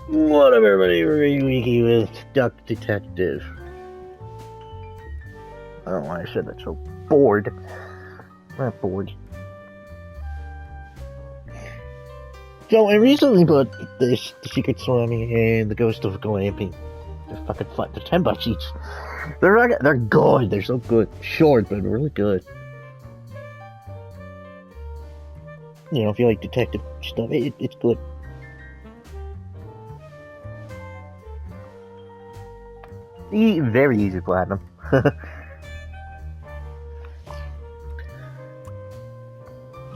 What up, everybody? We're here with Duck Detective. I don't know why I said that so bored. I'm not bored. So, I recently bought the Secret Salami and the Ghost of Glamping. They're fucking fun. They're $10 each. They're good. They're so good. Short, but really good. You know, if you like detective stuff, it's good. Very easy platinum.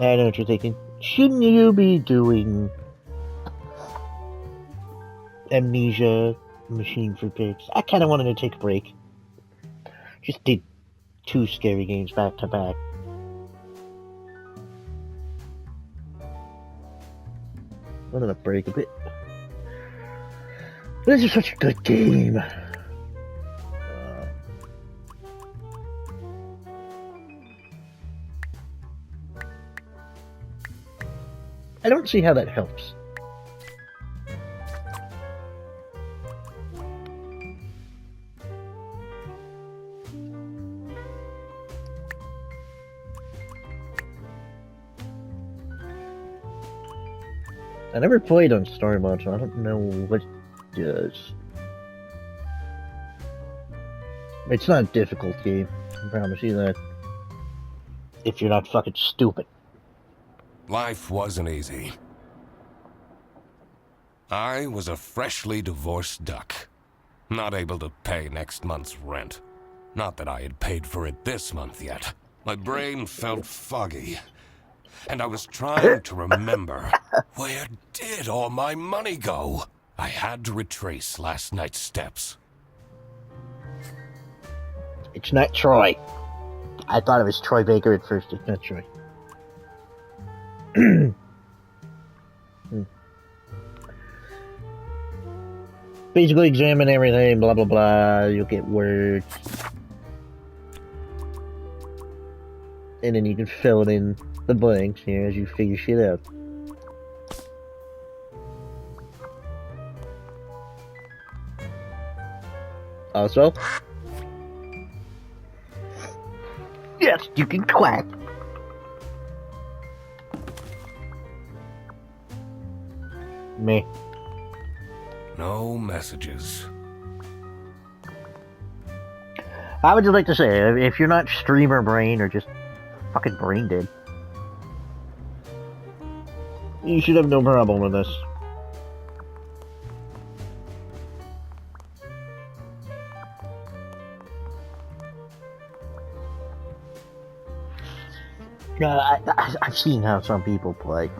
I know what you're thinking. Shouldn't you be doing Amnesia Machine for Pigs? I kind of wanted to take a break. Just did 2 scary games back to back. Wanted to break a bit. This is such a good game. I don't see how that helps. I never played on story mode, so I don't know what it does. It's not a difficult game, I promise you that. If you're not fucking stupid. Life wasn't easy. I was a freshly divorced duck, not able to pay next month's rent. Not that I had paid for it this month yet. My brain felt foggy, and I was trying to remember, where did all my money go? I had to retrace last night's steps. It's not Troy. I thought it was Troy Baker at first. It's not Troy. Basically examine everything, blah blah blah, you'll get words. And then you can fill it in the blanks here as you figure shit out. Also, yes, you can quack. Me. No messages. How would you like to say, if you're not streamer brain or just fucking brain dead, you should have no problem with this. I've seen how some people play.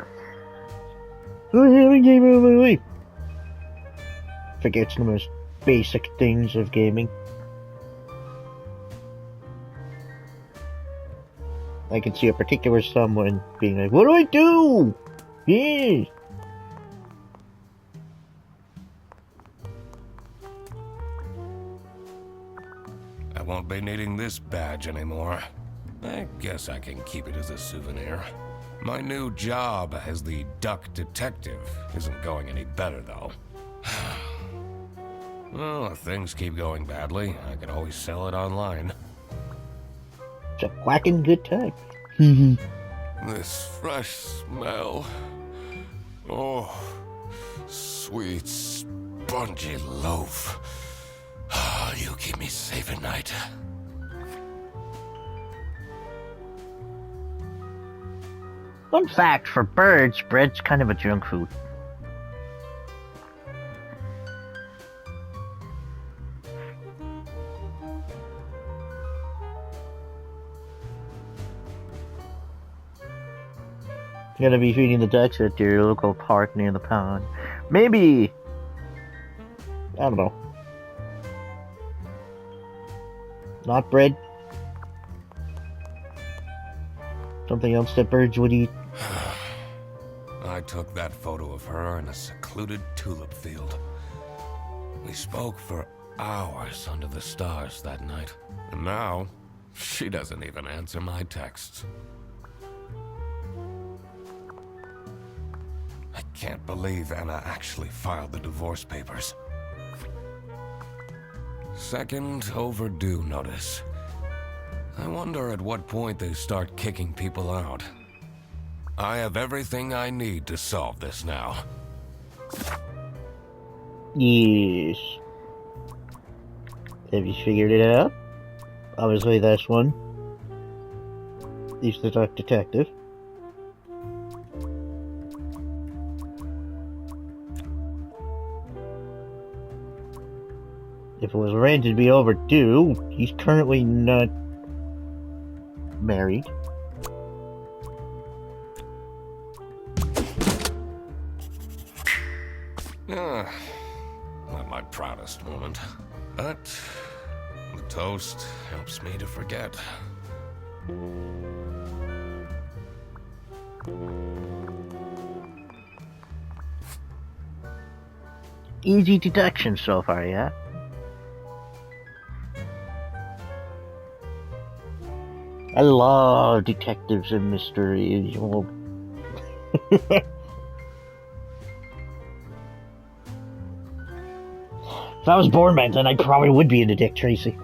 Forgets the most basic things of gaming. I can see a particular someone being like, what do I do? Yeah. I won't be needing this badge anymore. I guess I can keep it as a souvenir. My new job as the Duck Detective isn't going any better, though. Well, if things keep going badly, I can always sell it online. It's a quacking good time. This fresh smell. Oh, sweet, spongy loaf. You keep me safe at night. Fun fact, for birds, bread's kind of a junk food. You're gonna be feeding the ducks at your local park near the pond. Maybe, I don't know. Not bread. Something else that birds would eat. I took that photo of her in a secluded tulip field. We spoke for hours under the stars that night. And now, she doesn't even answer my texts. I Can't believe Anna actually filed the divorce papers. Second overdue notice. I wonder at what point they start kicking people out. I have everything I need to solve this now. Yes. Have you figured it out? Obviously, that's one. He's the dark detective. If it was arranged to be overdue, he's currently not married. Not my proudest moment, but the toast helps me to forget. Easy deduction so far, yeah? I love detectives and mysteries. If I was born back then, I probably would be into Dick Tracy.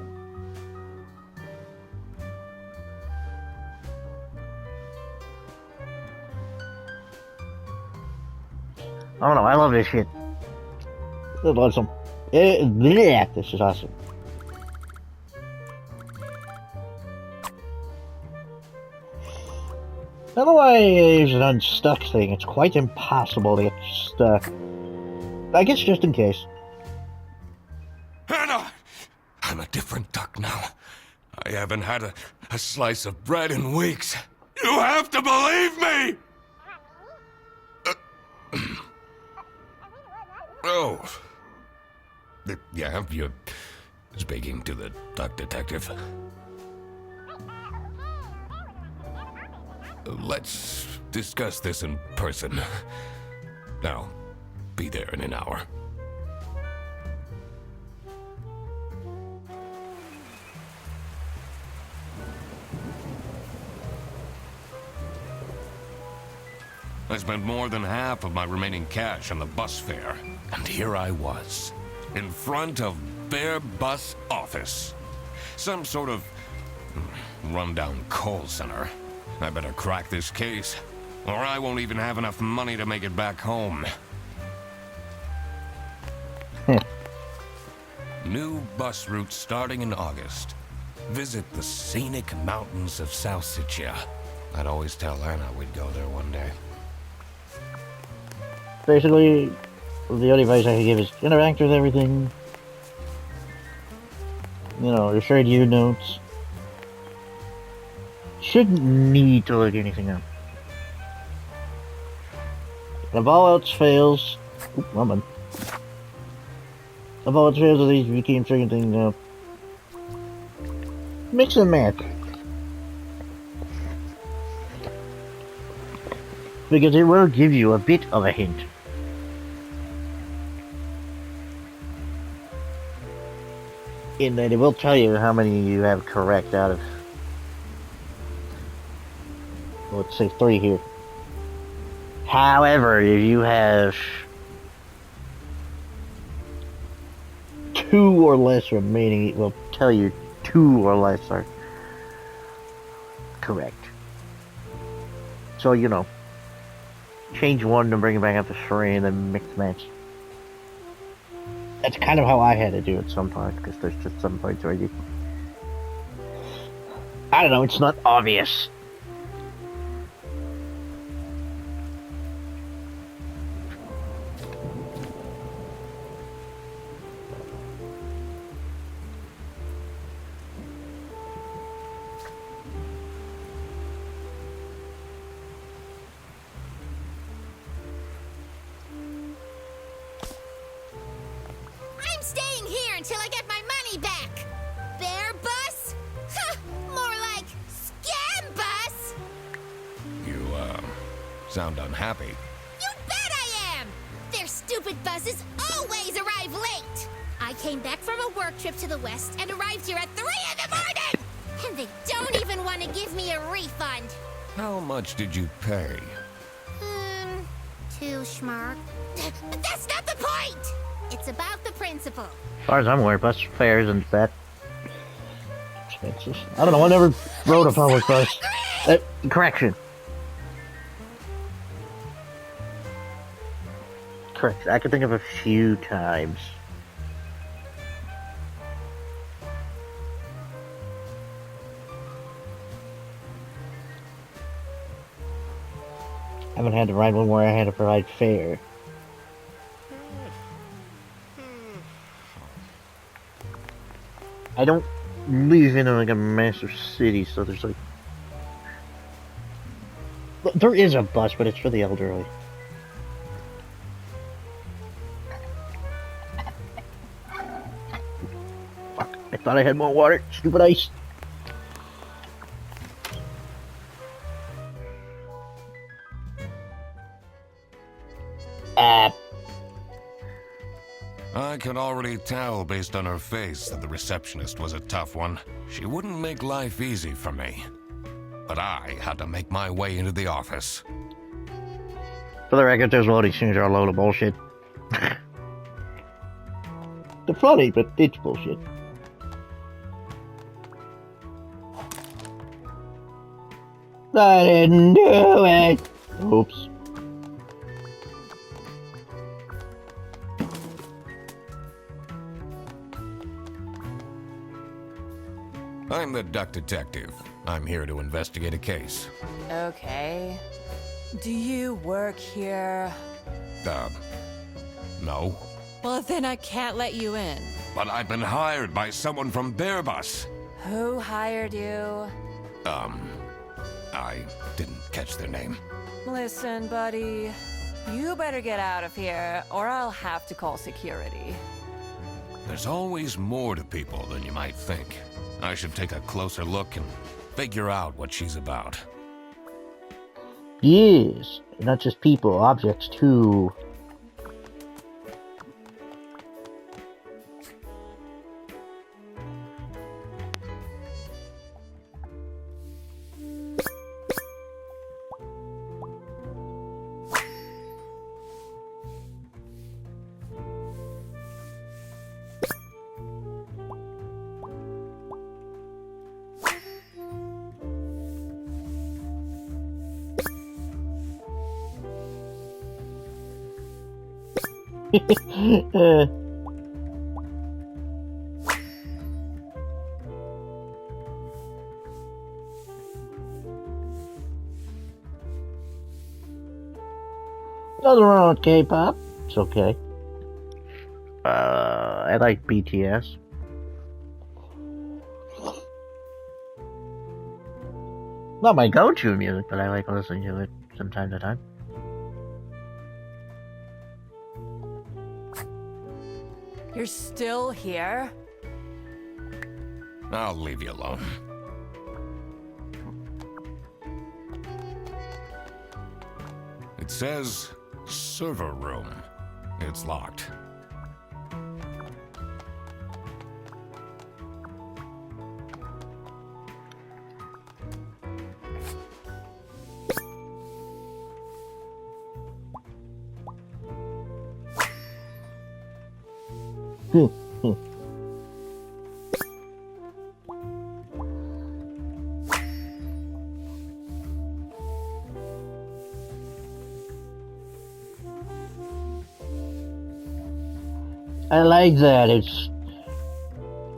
I don't know, I love this shit. It's awesome. This is awesome. Otherwise, an unstuck thing, it's quite impossible to get stuck. I guess just in case. Anna! I'm a different duck now. I haven't had a slice of bread in weeks. You have to believe me! Oh. Yeah, you're speaking to the duck detective. Let's discuss this in person. I'll be there in an hour. I spent more than half of my remaining cash on the bus fare, and here I was, in front of their bus office. Some sort of rundown call center. I better crack this case, or I won't even have enough money to make it back home. New bus route starting in August. Visit the scenic mountains of South Sicily. I'd always tell Anna we'd go there one day. Basically, the only advice I can give is interact with everything. You know, refer to your notes. Shouldn't need to look anything up. If all else fails, if all else fails, at least you keep figuring things out. Mix and match. Because it will give you a bit of a hint. In that it will tell you how many you have correct out of, let's say 3 here. However, if you have 2 or less remaining, it will tell you 2 or less are correct. So, you know, change 1 to bring it back up to 3 and then mix match. That's kind of how I had to do it sometimes, because there's just some points where you... I don't know, it's not obvious. Staying here until I get my money back. Bear bus? Huh, more like scam bus. You, sound unhappy. You bet I am! Their stupid buses always arrive late. I came back from a work trip to the west and arrived here at 3 in the morning! And they don't even want to give me a refund. How much did you pay? too, Schmark. But that's not the point! It's about the principle. As far as I'm aware, bus fare isn't that expensive. I don't know, I never rode a public bus. Correction. Correct. I can think of a few times. I haven't had to ride one where I had to provide fare. I don't live in like a massive city, so there's like... There is a bus, but it's for the elderly. Fuck, I thought I had more water. Stupid ice. I could already tell based on her face that the receptionist was a tough one. She wouldn't make life easy for me. But I had to make my way into the office. For the record, those loading screens are a load of bullshit. They're funny, but it's bullshit. I didn't do it! Oops. I'm the duck detective. I'm here to investigate a case. Okay. Do you work here? No. Well, then I can't let you in. But I've been hired by someone from their bus. Who hired you? I didn't catch their name. Listen, buddy. You better get out of here, or I'll have to call security. There's always more to people than you might think. I should take a closer look and figure out what she's about. Yes, not just people, objects too. Nothing wrong with K-pop. It's okay. I like BTS. Not my go-to music, but I like listening to it from time to time. You're still here? I'll leave you alone. It says server room. It's locked. I like that. It's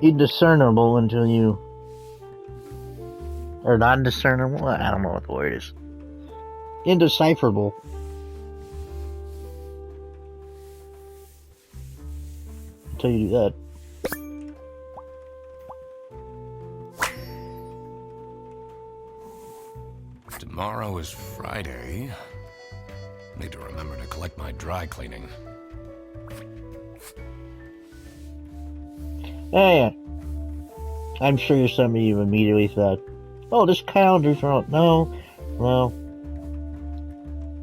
indiscernible until you... Or non-discernible? I don't know what the word is. Indecipherable. Until you do that. Tomorrow is Friday. Need to remember to collect my dry cleaning. Hey, I'm sure some of you immediately thought, oh, this calendar's wrong. No, well,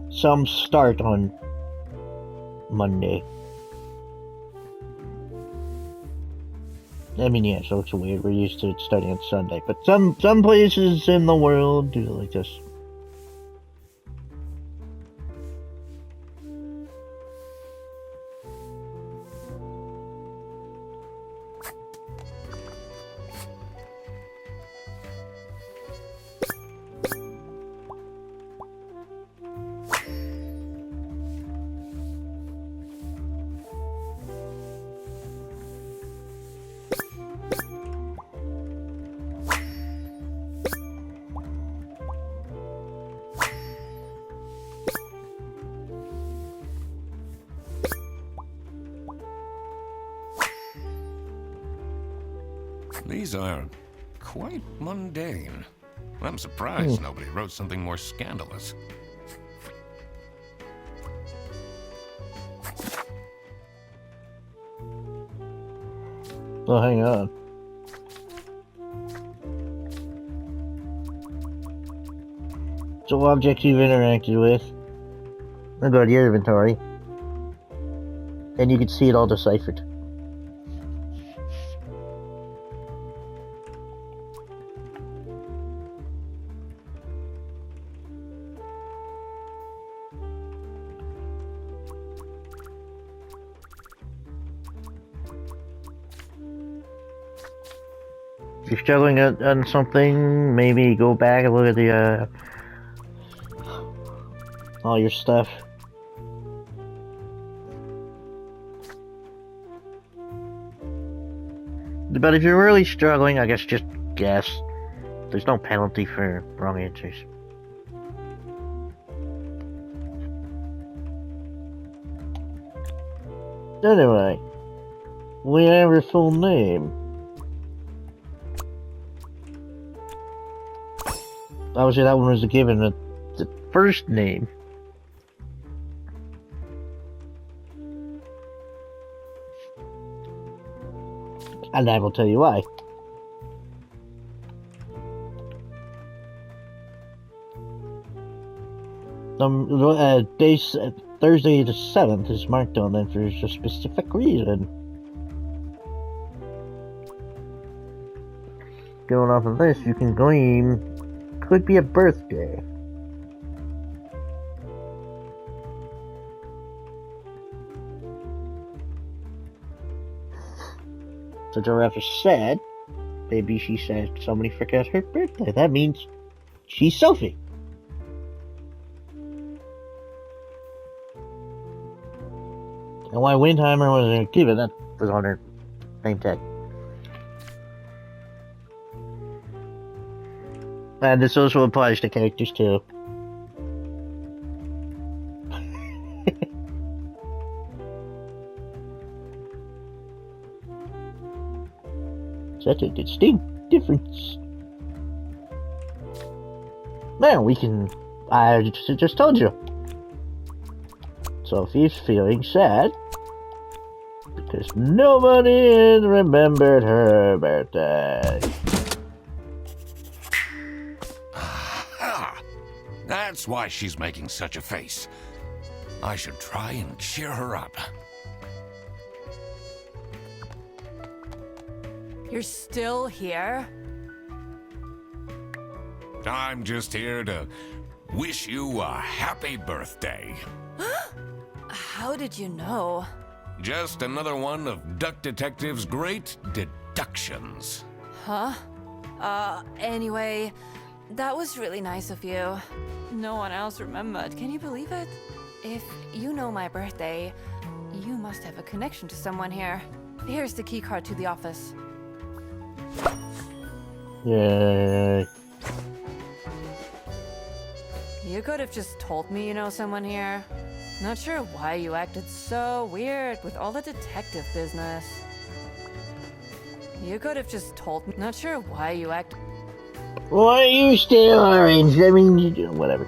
some start on Monday. I mean, yeah, so it's weird. We're used to it starting on Sunday. But some places in the world do it like this. These are quite mundane. I'm surprised nobody wrote something more scandalous. Oh, hang on. So objects you've interacted with. I'll go to your inventory. And you can see it all deciphered. If you're struggling on something, maybe go back and look at the all your stuff. But if you're really struggling, I guess just guess. There's no penalty for wrong answers. Anyway, we have your full name. Obviously, that one was given the first name. And I will tell you why. Thursday the 7th is marked on them for a specific reason. Going off of this, you can glean could be a birthday. So Giraffe said, maybe she said somebody forgot her birthday. That means she's Sophie. And why Windheimer was given, that was on her name tag. And this also applies to characters too. Such a distinct difference. Now we can. I just told you. Sophie's feeling sad because nobody remembered her birthday. That's why she's making such a face. I should try and cheer her up. You're still here? I'm just here to wish you a happy birthday. How did you know? Just another one of Duck Detective's great deductions. Huh? Anyway, that was really nice of you. No one else remembered. Can you believe it? If you know my birthday, you must have a connection to someone here. Here's the key card to the office. Yay. You could have just told me you know someone here. Not sure why you acted so weird with all the detective business. You could have just told me. Not sure why you acted. Why are you still orange? I mean, whatever.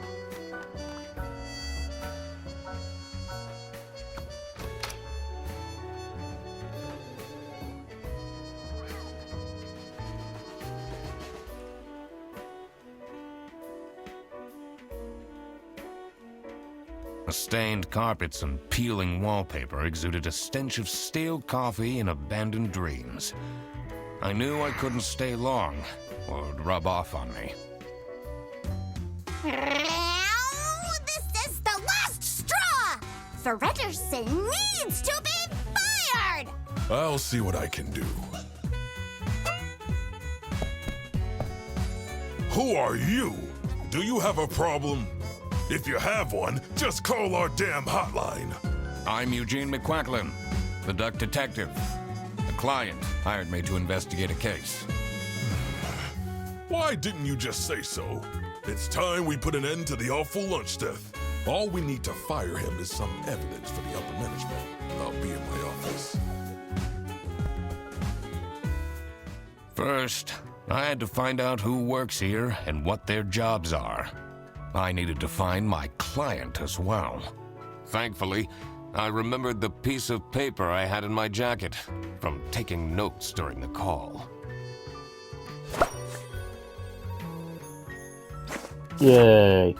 The stained carpets and peeling wallpaper exuded a stench of stale coffee and abandoned dreams. I knew I couldn't stay long, or it'd rub off on me. Now, this is the last straw! Fredderson needs to be fired! I'll see what I can do. Who are you? Do you have a problem? If you have one, just call our damn hotline. I'm Eugene McQuacklin, the Duck Detective. A client hired me to investigate a case. Why didn't you just say so? It's time we put an end to the awful lunch death. All we need to fire him is some evidence for the upper management. I'll be in my office. First, I had to find out who works here and what their jobs are. I needed to find my client as well. Thankfully, I remembered the piece of paper I had in my jacket from taking notes during the call. Yay.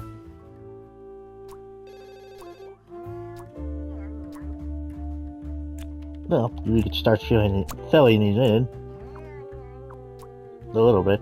Well, we could start filling it in. A little bit.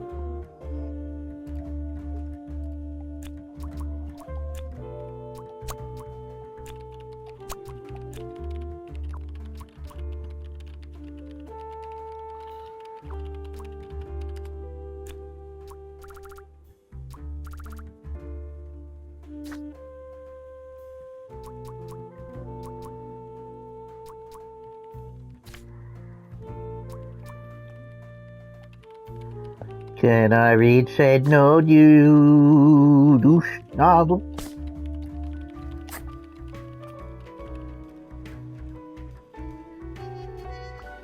Can I read said no you douche novel?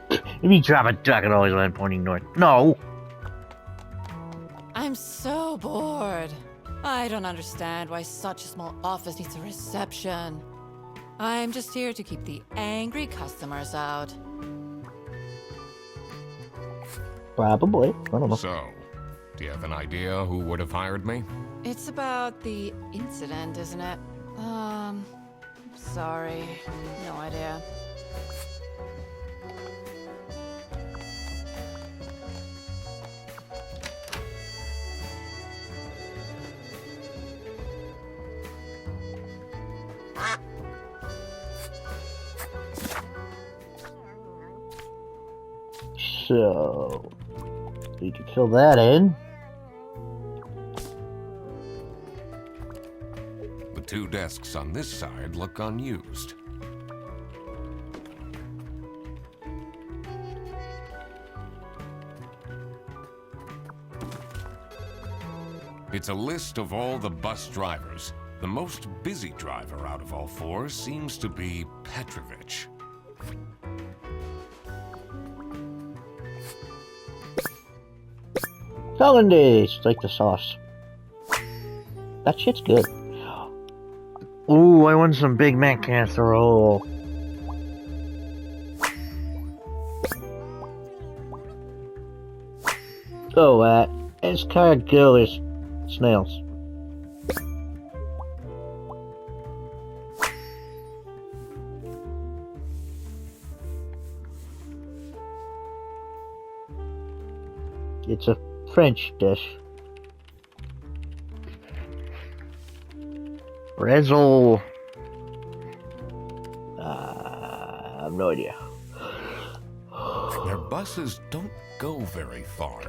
If you drop a duck, it always went pointing north. No! I'm so bored. I don't understand why such a small office needs a reception. I'm just here to keep the angry customers out. Probably. I don't know. So, do you have an idea who would have hired me? It's about the incident, isn't it? Sorry. No idea. So, we can fill that in. The two desks on this side look unused. It's a list of all the bus drivers. The most busy driver out of all four seems to be Petrovich. Hollandaise, like the sauce. That shit's good. Ooh, I want some Big Mac casserole. Oh, escargots, snails. It's a French dish. Rezzle. I have no idea. Their buses don't go very far.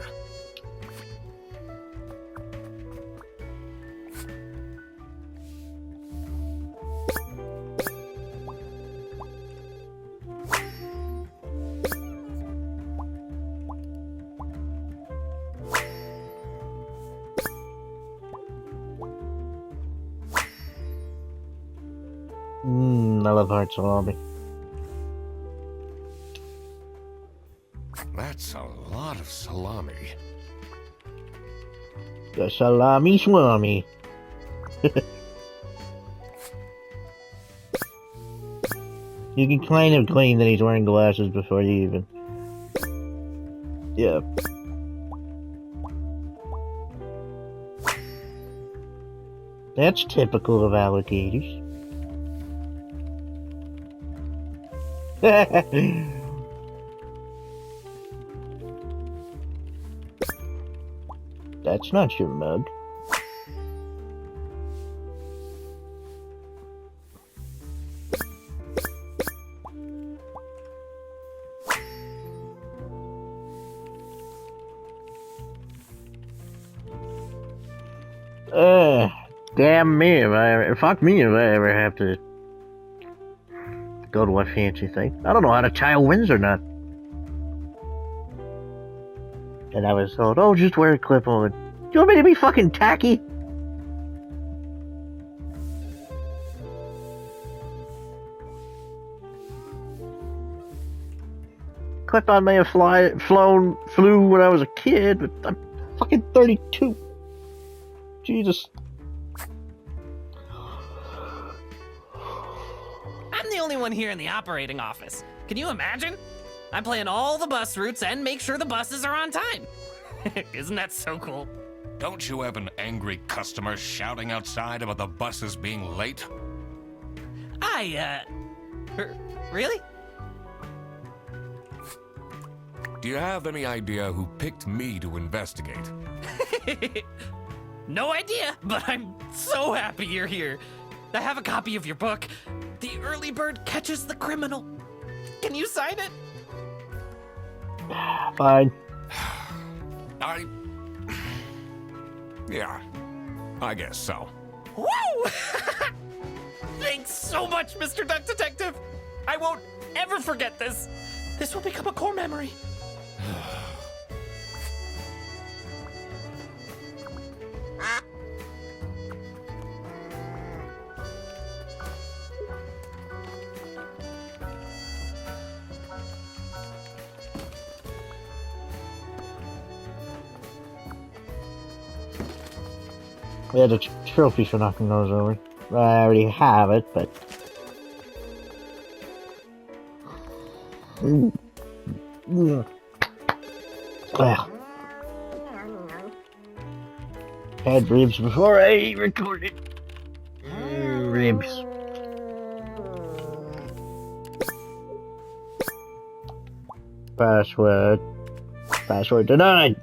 I love hard salami. That's a lot of salami. The salami swami. You can kind of claim that he's wearing glasses before you even. Yeah. That's typical of alligators. That's not your mug. Damn me fuck me if I ever have to go to a fancy thing. I don't know how the child wins or not. And I was told, oh, just wear a clip-on. Do you want me to be fucking tacky? Clip-on may have flew when I was a kid, but I'm fucking 32. Jesus. I'm the only one here in the operating office. Can you imagine? I plan all the bus routes and make sure the buses are on time. Isn't that so cool? Don't you have an angry customer shouting outside about the buses being late? Really? Do you have any idea who picked me to investigate? No idea, but I'm so happy you're here. I have a copy of your book. The Early Bird Catches the Criminal. Can you sign it? Fine. Yeah, I guess so. Woo! Thanks so much, Mr. Duck Detective. I won't ever forget this. This will become a core memory. We had a trophy for knocking those over. I already have it, but... Well. Had ribs before I recorded. Ribs. Password. Password denied.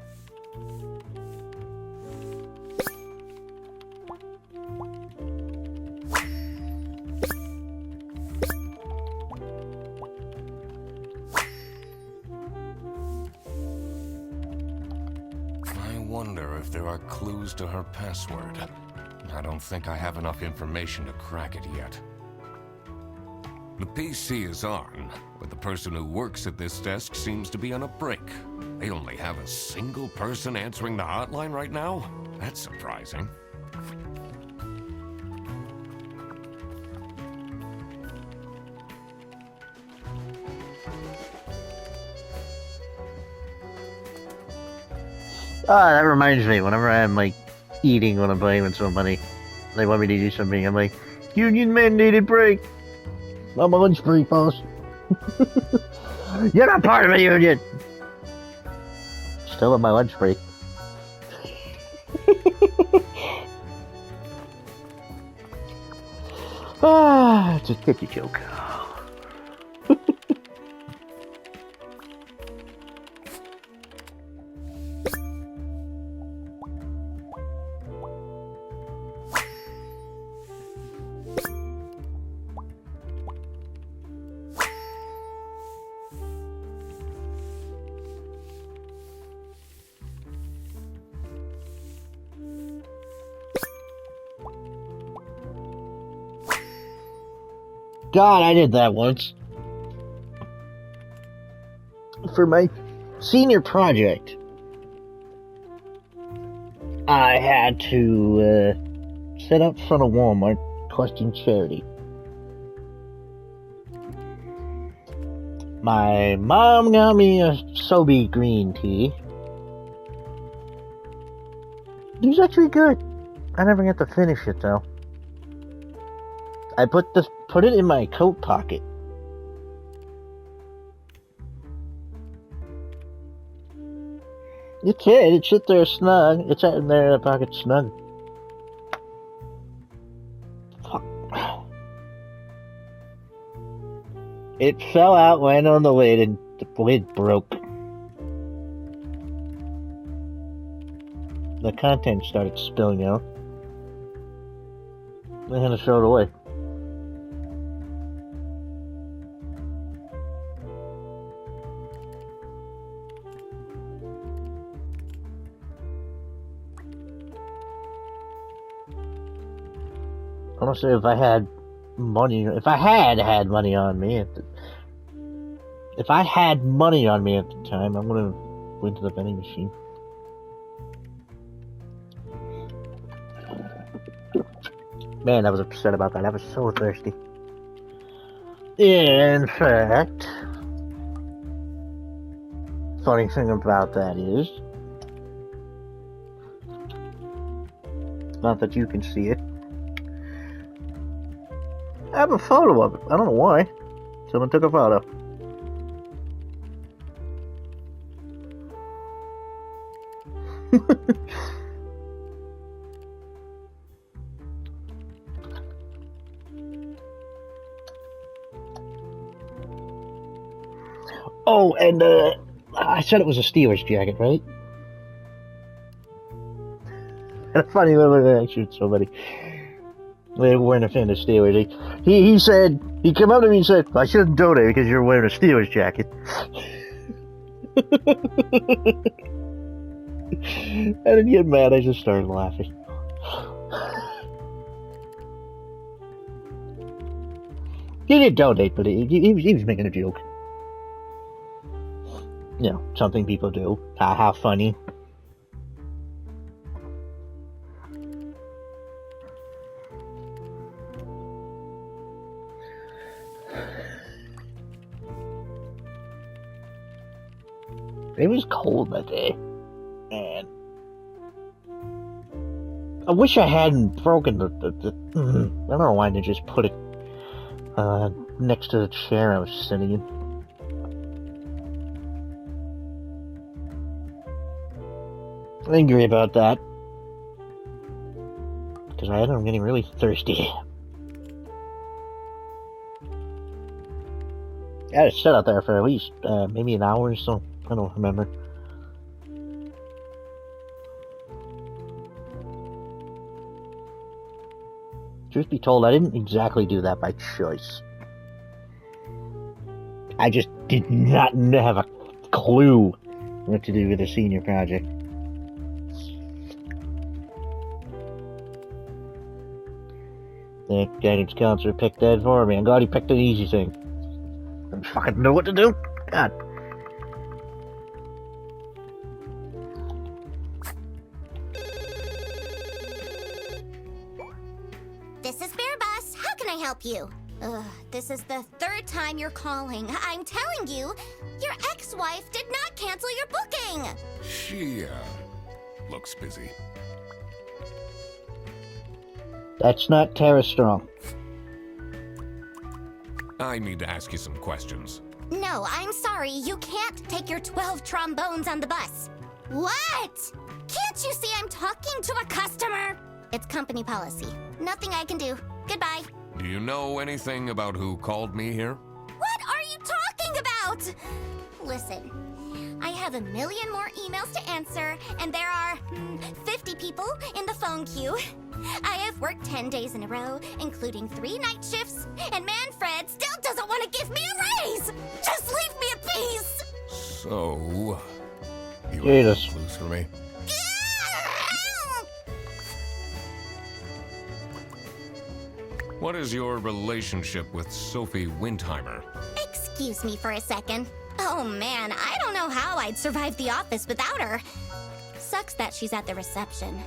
I wonder if there are clues to her password. I don't think I have enough information to crack it yet. The PC is on, but the person who works at this desk seems to be on a break. They only have a single person answering the hotline right now? That's surprising. Ah, that reminds me, whenever I'm, like, eating when I'm playing with somebody, they want me to do something, I'm like, union mandated break! I'm on lunch break, boss. You're not part of a union! Still on my lunch break. Just get the joke. God, I did that once. For my senior project, I had to sit up front of Walmart collecting charity. My mom got me a Sobe green tea. It was actually good. I never got to finish it though. I put it in my coat pocket. It's it. It sit there snug. It's in there in the pocket snug. Fuck. It fell out, landed on the lid, and the lid broke. The contents started spilling out. I had to throw it away. Honestly, if I had money on me at the time, I would have went to the vending machine. Man, I was upset about that. I was so thirsty. In fact, funny thing about that is, not that you can see it, I have a photo of it. I don't know why. Someone took a photo. Oh, and I said it was a Steelers jacket, right? And a funny little reaction. Somebody they weren't a fan of Steelers. He said he came up to me and said, "I shouldn't donate because you're wearing a Steelers jacket." I didn't get mad. I just started laughing. He didn't donate, but he was making a joke. You know, something people do. How funny. It was cold that day. Man. I wish I hadn't broken the I don't know why they just put it next to the chair I was sitting in. Angry about that. Because I'm getting really thirsty. I had to sit out there for at least maybe an hour or so. I don't remember. Truth be told, I didn't exactly do that by choice. I just did not have a clue what to do with a senior project. The guidance counselor picked that for me. I'm glad he picked an easy thing. I don't fucking know what to do. God. This is Bear Bus. How can I help you? This is the third time you're calling. I'm telling you, your ex-wife did not cancel your booking. She, looks busy. That's not Tara Strong. I need to ask you some questions. No, I'm sorry. You can't take your 12 trombones on the bus. What? Can't you see I'm talking to a customer? It's company policy. Nothing I can do. Goodbye. Do you know anything about who called me here? What are you talking about? Listen, I have a million more emails to answer, and there are 50 people in the phone queue. I have worked 10 days in a row, including 3 night shifts, and Manfred still doesn't want to give me a raise! Just leave me in peace! So, you Jesus. have clues for me? What is your relationship with Sophie Windheimer? Excuse me for a second. Oh man, I don't know how I'd survive the office without her. Sucks that she's at the reception.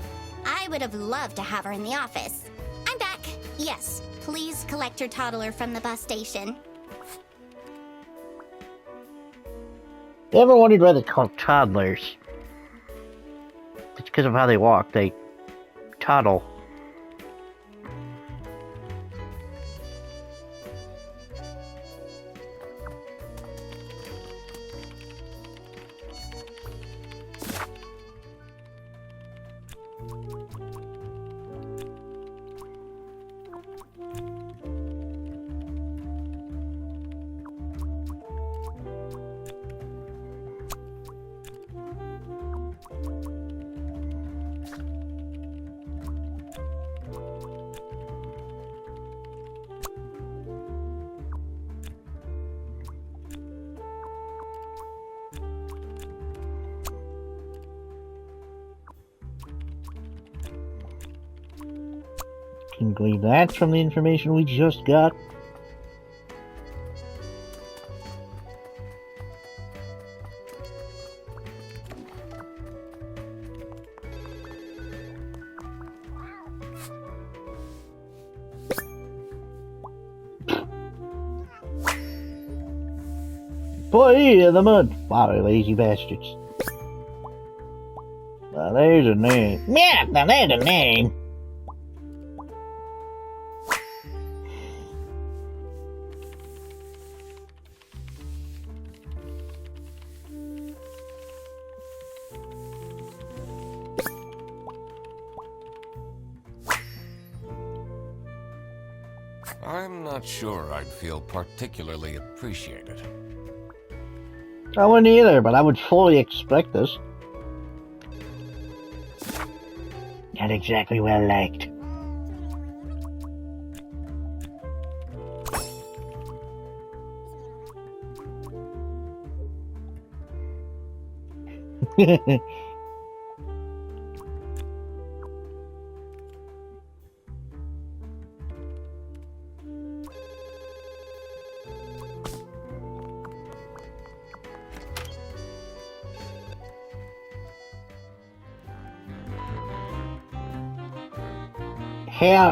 I would have loved to have her in the office. I'm back. Yes, please collect your toddler from the bus station. You ever wondered why they're called toddlers? It's because of how they walk. They toddle. Can glean that from the information we just got. Put it in the mud. Wow, lazy bastards. Now there's a name. Yeah, now there's a name. I'm not sure I'd feel particularly appreciated. I wouldn't either, but I would fully expect this. Not exactly well liked.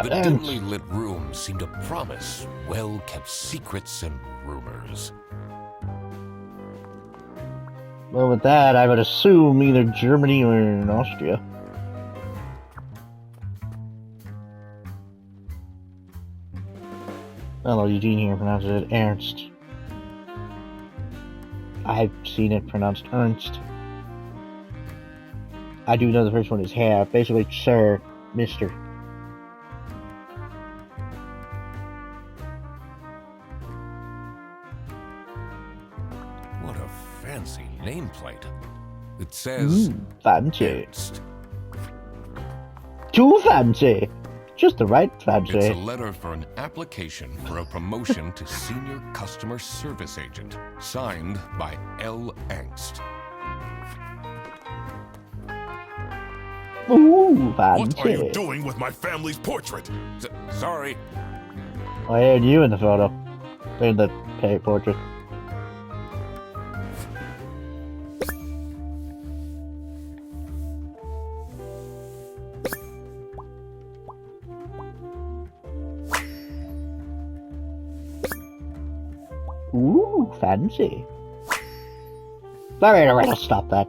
The dimly lit room seemed to promise well-kept secrets and rumors. Well, with that, I would assume either Germany or Austria. Hello, Eugene here pronounces it Ernst. I've seen it pronounced Ernst. I do know the first one is Herr, basically Sir, Mr. What a fancy nameplate. It says Fancy. Ernst. Too fancy. Just the right fancy. It's a letter for an application for a promotion to Senior Customer Service Agent, signed by L. Angst. Ooh, fancy. What are you doing with my family's portrait? Sorry. I had you in the photo. In the portrait. Ooh, fancy. Alright, I'll stop that.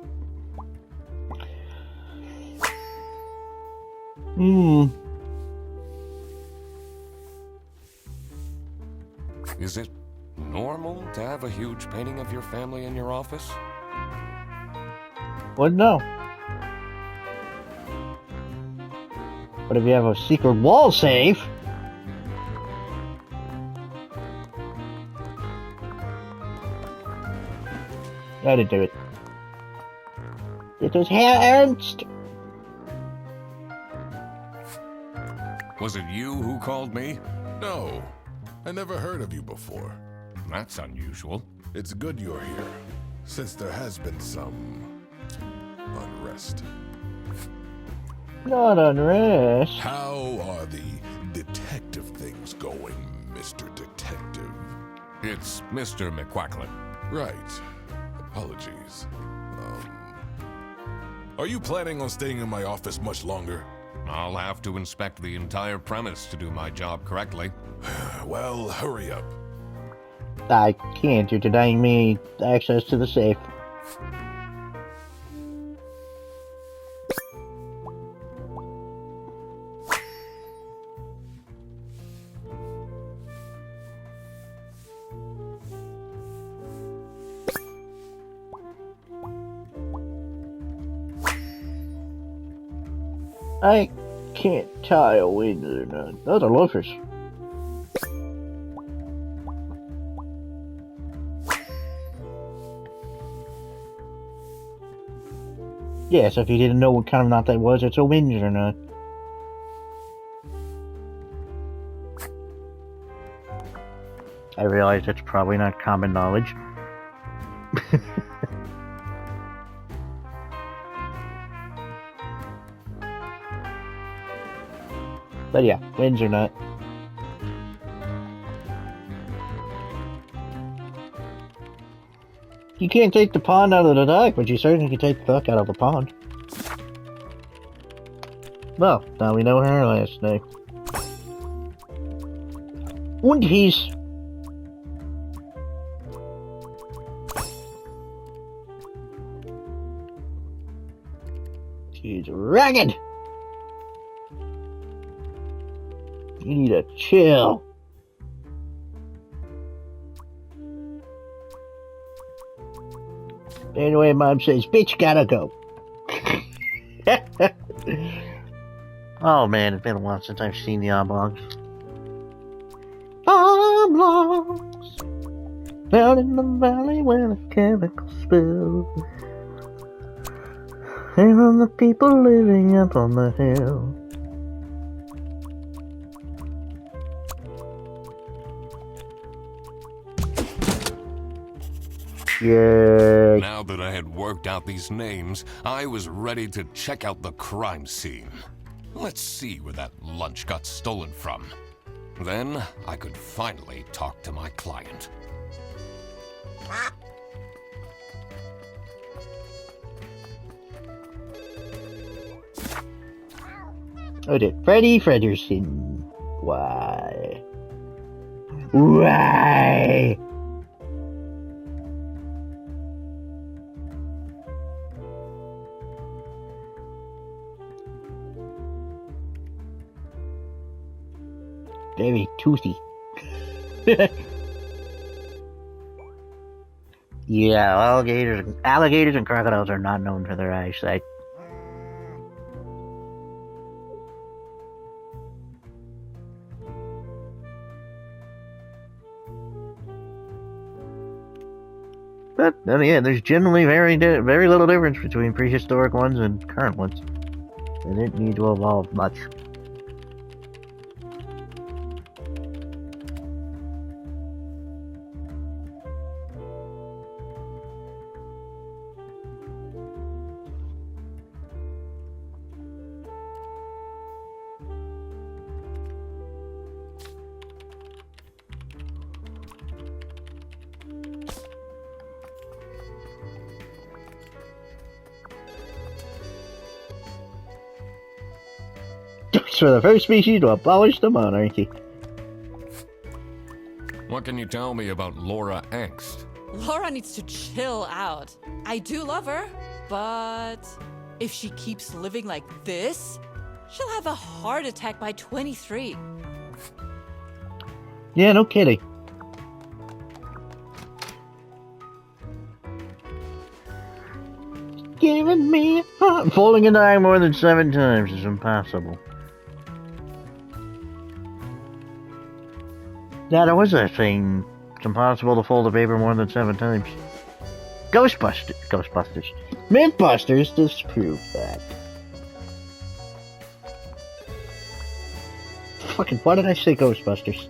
Is it normal to have a huge painting of your family in your office? Wouldn't know. But if you have a secret wall safe... I didn't do it. It was Herr Ernst. Was it you who called me? No, I never heard of you before. That's unusual. It's good you're here, since there has been some unrest. Not unrest. How are the detective things going, Mr. Detective? It's Mr. McQuacklin. Right. Apologies. Are you planning on staying in my office much longer? I'll have to inspect the entire premise to do my job correctly. Well, hurry up. I can't. You're denying me access to the safe. I can't tie a wings or not. Those are loafers. Yeah, so if you didn't know what kind of knot that was, it's a Windsor knot. I realize that's probably not common knowledge. But yeah, Windsor knot. You can't take the pond out of the duck, but you certainly can take the duck out of the pond. Well, now we know her last name. Und he's... He's ragged. You need to chill. Anyway, Mom says, bitch, gotta go. Oh man, it's been a while since I've seen the oblongs. Oblongs, down in the valley where the chemicals spill. And from the people living up on the hill. Yeah. Now that I had worked out these names, I was ready to check out the crime scene. Let's see where that lunch got stolen from. Then I could finally talk to my client. Oh, did Freddy Frederson? Why? Why? Very toothy. Yeah, alligators and crocodiles are not known for their eyesight. But then again, there's generally very little difference between prehistoric ones and current ones. They didn't need to evolve much. For the first species to abolish the monarchy. What can you tell me about Laura Angst? Laura needs to chill out. I do love her, but if she keeps living like this, she'll have a heart attack by 23. Yeah, no kidding. Giving me a heart. Folding a die more than 7 times is impossible. Yeah, there was a thing. It's impossible to fold a paper more than 7 times. Ghostbusters. Mythbusters disprove that. Fucking, why did I say Ghostbusters?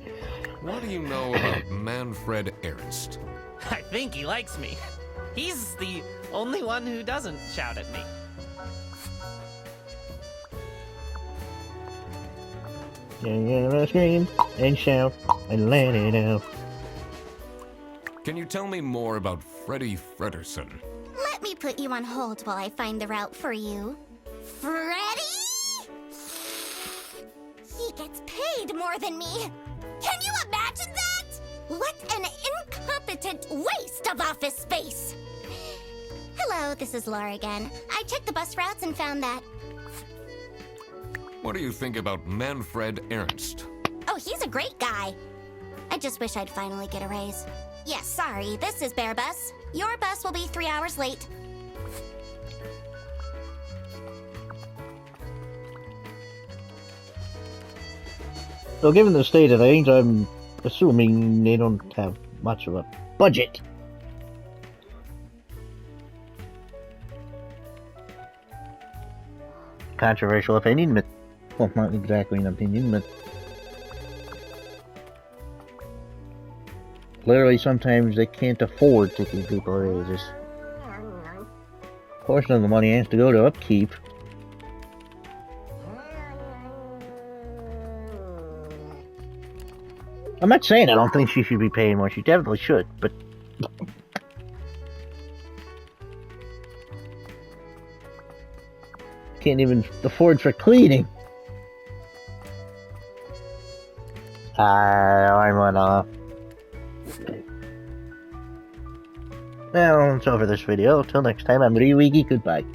What do you know about Manfred Ernst? I think he likes me. He's the only one who doesn't shout at me. Yeah, scream and shout and let it out. Can you tell me more about Freddy Frederson? Let me put you on hold while I find the route for you. Freddy? He gets paid more than me. Can you imagine that? What an incompetent waste of office space. Hello, this is Laura again. I checked the bus routes and found that. What do you think about Manfred Ernst? Oh, he's a great guy. I just wish I'd finally get a raise. Yes, sorry, this is Bear Bus. Your bus will be 3 hours late. So given the state of things, I'm assuming they don't have much of a budget. Controversial opinion, but, well, not exactly an opinion, but literally sometimes they can't afford to give people raises. A portion of the money has to go to upkeep. I'm not saying I don't think she should be paying more, she definitely should, but can't even afford for cleaning. I'm gonna... Well, that's all for this video. Till next time, I'm Ryuigi. Goodbye.